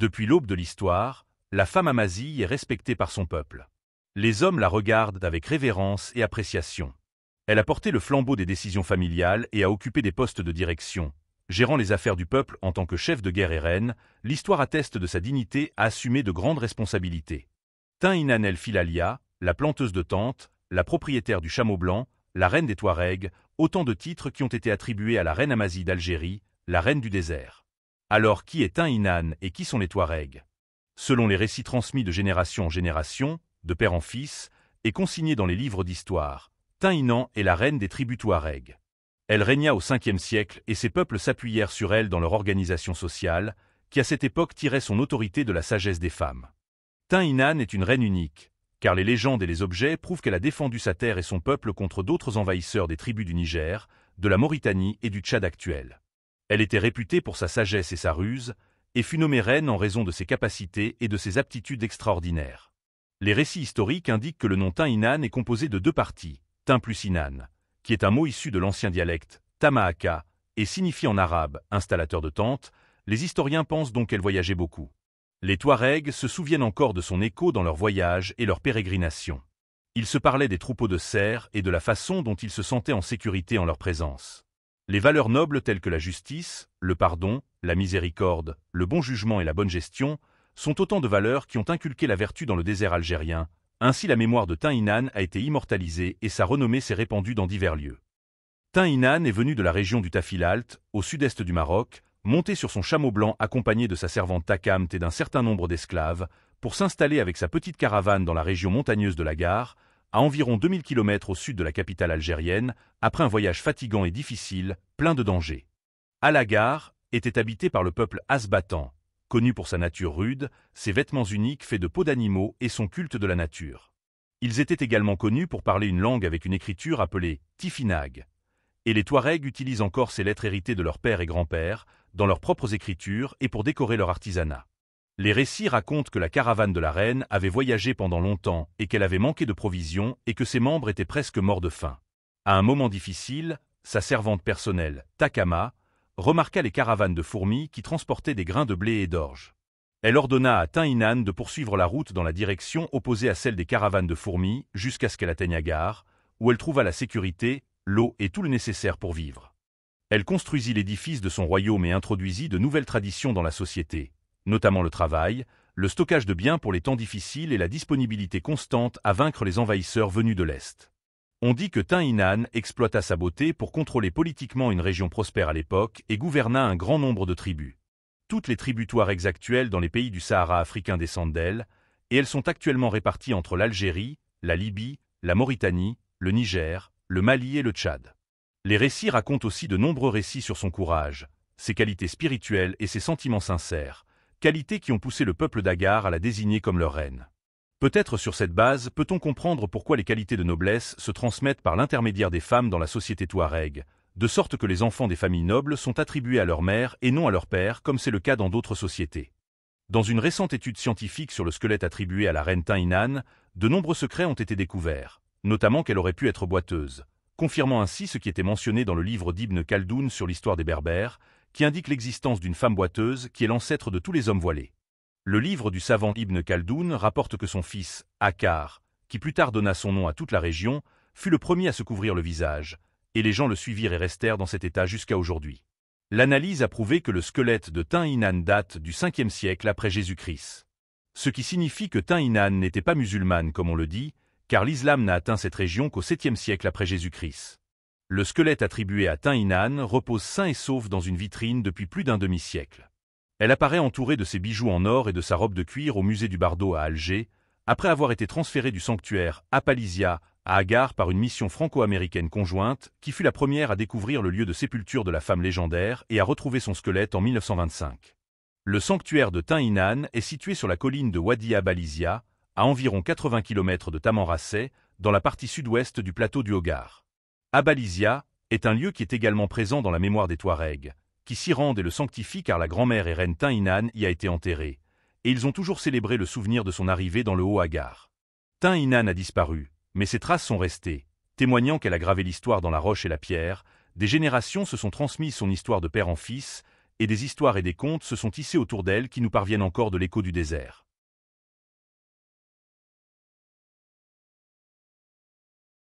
Depuis l'aube de l'histoire, la femme amazigh est respectée par son peuple. Les hommes la regardent avec révérence et appréciation. Elle a porté le flambeau des décisions familiales et a occupé des postes de direction. Gérant les affaires du peuple en tant que chef de guerre et reine, l'histoire atteste de sa dignité à assumer de grandes responsabilités. Tin-Inan el-Filalia, la planteuse de tentes, la propriétaire du chameau blanc, la reine des Touaregs, autant de titres qui ont été attribués à la reine amazigh d'Algérie, la reine du désert. Alors qui est Tin-Inan et qui sont les Touaregs? Selon les récits transmis de génération en génération, de père en fils, et consignés dans les livres d'histoire, Tin-Inan est la reine des tribus Touaregs. Elle régna au 5e siècle et ses peuples s'appuyèrent sur elle dans leur organisation sociale, qui à cette époque tirait son autorité de la sagesse des femmes. Tin-Inan est une reine unique, car les légendes et les objets prouvent qu'elle a défendu sa terre et son peuple contre d'autres envahisseurs des tribus du Niger, de la Mauritanie et du Tchad actuel. Elle était réputée pour sa sagesse et sa ruse, et fut nommée reine en raison de ses capacités et de ses aptitudes extraordinaires. Les récits historiques indiquent que le nom Tin-Inan est composé de 2 parties, Tin plus Inan, qui est un mot issu de l'ancien dialecte, Tamaaka, et signifie en arabe « installateur de tentes », les historiens pensent donc qu'elle voyageait beaucoup. Les Touaregs se souviennent encore de son écho dans leurs voyages et leurs pérégrinations. Ils se parlaient des troupeaux de cerfs et de la façon dont ils se sentaient en sécurité en leur présence. Les valeurs nobles telles que la justice, le pardon, la miséricorde, le bon jugement et la bonne gestion sont autant de valeurs qui ont inculqué la vertu dans le désert algérien. Ainsi la mémoire de Tin-Inan a été immortalisée et sa renommée s'est répandue dans divers lieux. Tin-Inan est venu de la région du Tafilalt, au sud-est du Maroc, monté sur son chameau blanc accompagné de sa servante Takamt et d'un certain nombre d'esclaves, pour s'installer avec sa petite caravane dans la région montagneuse de la Gare, à environ 2000 km au sud de la capitale algérienne, après un voyage fatigant et difficile, plein de dangers. Al-Gare était habité par le peuple Asbatan, connu pour sa nature rude, ses vêtements uniques faits de peaux d'animaux et son culte de la nature. Ils étaient également connus pour parler une langue avec une écriture appelée Tifinagh. Et les Touaregs utilisent encore ces lettres héritées de leurs pères et grands-pères, dans leurs propres écritures et pour décorer leur artisanat. Les récits racontent que la caravane de la reine avait voyagé pendant longtemps et qu'elle avait manqué de provisions et que ses membres étaient presque morts de faim. À un moment difficile, sa servante personnelle, Takama, remarqua les caravanes de fourmis qui transportaient des grains de blé et d'orge. Elle ordonna à Tin-Inan de poursuivre la route dans la direction opposée à celle des caravanes de fourmis jusqu'à ce qu'elle atteigne Gare, où elle trouva la sécurité, l'eau et tout le nécessaire pour vivre. Elle construisit l'édifice de son royaume et introduisit de nouvelles traditions dans la société, notamment le travail, le stockage de biens pour les temps difficiles et la disponibilité constante à vaincre les envahisseurs venus de l'Est. On dit que Tin-Inan exploita sa beauté pour contrôler politiquement une région prospère à l'époque et gouverna un grand nombre de tribus. Toutes les tribus Touaregs actuelles dans les pays du Sahara africain descendent d'elle, et elles sont actuellement réparties entre l'Algérie, la Libye, la Mauritanie, le Niger, le Mali et le Tchad. Les récits racontent aussi de nombreux récits sur son courage, ses qualités spirituelles et ses sentiments sincères, qualités qui ont poussé le peuple d'Agar à la désigner comme leur reine. Peut-être sur cette base peut-on comprendre pourquoi les qualités de noblesse se transmettent par l'intermédiaire des femmes dans la société touareg, de sorte que les enfants des familles nobles sont attribués à leur mère et non à leur père comme c'est le cas dans d'autres sociétés. Dans une récente étude scientifique sur le squelette attribué à la reine Tin-Inan, de nombreux secrets ont été découverts, notamment qu'elle aurait pu être boiteuse, confirmant ainsi ce qui était mentionné dans le livre d'Ibn Khaldoun sur l'histoire des Berbères, qui indique l'existence d'une femme boiteuse qui est l'ancêtre de tous les hommes voilés. Le livre du savant Ibn Khaldoun rapporte que son fils, Akar, qui plus tard donna son nom à toute la région, fut le premier à se couvrir le visage, et les gens le suivirent et restèrent dans cet état jusqu'à aujourd'hui. L'analyse a prouvé que le squelette de Tin-Inan date du 5e siècle après Jésus-Christ. Ce qui signifie que Tin-Inan n'était pas musulmane comme on le dit, car l'islam n'a atteint cette région qu'au 7e siècle après Jésus-Christ. Le squelette attribué à Tin-Inan repose sain et sauf dans une vitrine depuis plus d'un demi-siècle. Elle apparaît entourée de ses bijoux en or et de sa robe de cuir au musée du Bardo à Alger, après avoir été transférée du sanctuaire Apalizia à Agar par une mission franco-américaine conjointe, qui fut la première à découvrir le lieu de sépulture de la femme légendaire et à retrouver son squelette en 1925. Le sanctuaire de Tin-Inan est situé sur la colline de Wadi Abalizia, à environ 80 km de Tamanrasset, dans la partie sud-ouest du plateau du Hogar. Abalizia est un lieu qui est également présent dans la mémoire des Touaregs, qui s'y rendent et le sanctifient car la grand-mère et reine Tin-Inan y a été enterrée, et ils ont toujours célébré le souvenir de son arrivée dans le Haut-Agar. Tin-Inan a disparu, mais ses traces sont restées, témoignant qu'elle a gravé l'histoire dans la roche et la pierre, des générations se sont transmises son histoire de père en fils, et des histoires et des contes se sont tissés autour d'elle qui nous parviennent encore de l'écho du désert.